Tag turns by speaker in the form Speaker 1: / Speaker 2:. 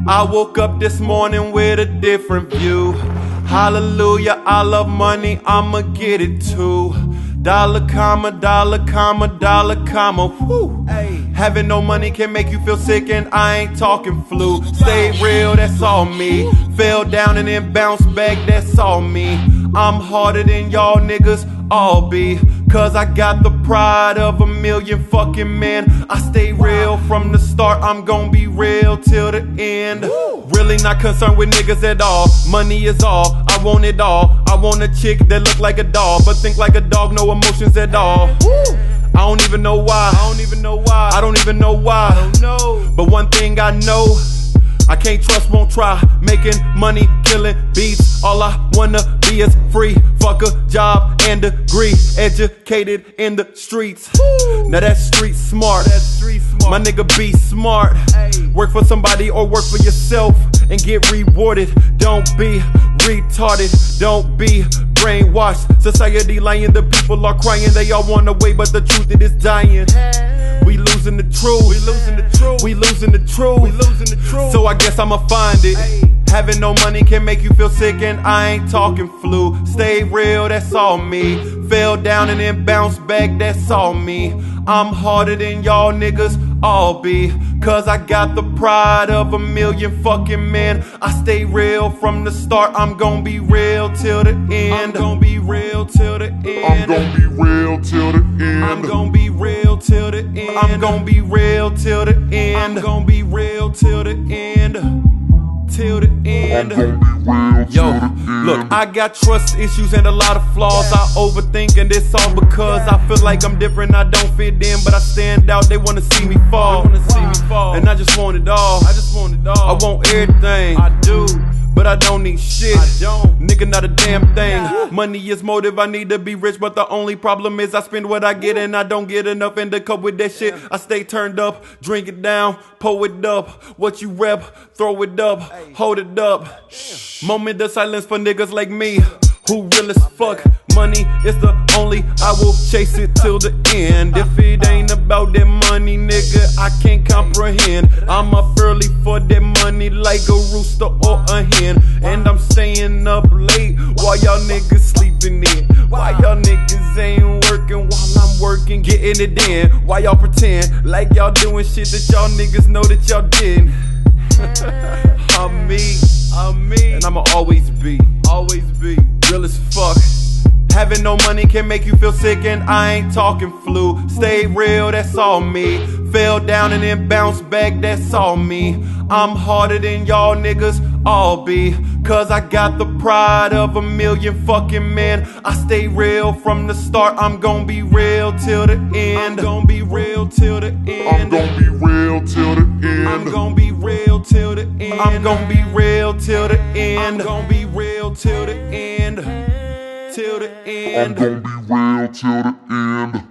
Speaker 1: I woke up this morning with a different view. Hallelujah, I love money, I'ma get it too. Dollar comma, dollar comma, dollar comma, whoo. Having no money can make you feel sick, and I ain't talking flu. Stay real, that's all me. Fell down and then bounced back, that's all me. I'm harder than y'all niggas all be, cause I got the pride of a million fucking men. I stay real from the start, I'm gon' be real till the end. Really not concerned with niggas at all. Money is all, I want it all. I want a chick that look like a doll, but think like a dog, no emotions at all. I don't even know why. I don't even know why. But one thing I know, I can't trust, won't try. Making money, killing beats. All I wanna be is free. Fuck a job and degree. Educated in the streets. Now that's street smart. My nigga be smart. Work for somebody or work for yourself and get rewarded. Don't be retarded. Don't be brainwashed. Society lying, the people are crying. They all want away, but the truth it is dying. We losing the truth. We losing the truth. So I guess I'ma find it. Having no money can make you feel sick, and I ain't talking flu. Stay real, that's all me. Fell down and then bounced back, that's all me. I'm harder than y'all niggas all be, cause I got the pride of a million fucking men. I stay real from the start, I'm gon' be real till the end. I'm gon' be real till the end. I'm gon' be real till the end. I'm gon' be real till the end. I'm gon' be real till the end. I'm gon' be real till the end. Till the end. Yo, look, I got trust issues and a lot of flaws. I overthink, and it's all because I feel like I'm different. I don't fit in, but I stand out. They wanna see me fall, and I just want it all. I want everything. I do, but I don't need shit. Nigga, not a damn thing. Money is motive, I need to be rich, but the only problem is I spend what I get and I don't get enough. And to cope with that shit, I stay turned up, drink it down, pull it up. What you rep, throw it up, hold it up. Moment of silence for niggas like me, who real as fuck. Money is the only, I will chase it till the end. If it ain't about that money, nigga, I can't comprehend. I'm up early for that money like a rooster or a hen. And I'm staying up late while y'all niggas sleeping in. Why y'all niggas ain't working while I'm working, getting it in? Why y'all pretend like y'all doing shit that y'all niggas know that y'all didn't? I'm me, and I'ma always be real as fuck. Having no money can make you feel sick, and I ain't talking flu. Stay real, that's all me. Fell down and then bounced back, that's all me. I'm harder than y'all niggas all be, cause I got the pride of a million fucking men. I stay real from the start, I'm gon' be real till the end. I'm gon' be real till the end. I'm gon' be real till the end. I'm gon' be real till the end. I'm gon' be real till the end. I'm gon' be real till the end. Till the end.
Speaker 2: I'm gonna be real till the end.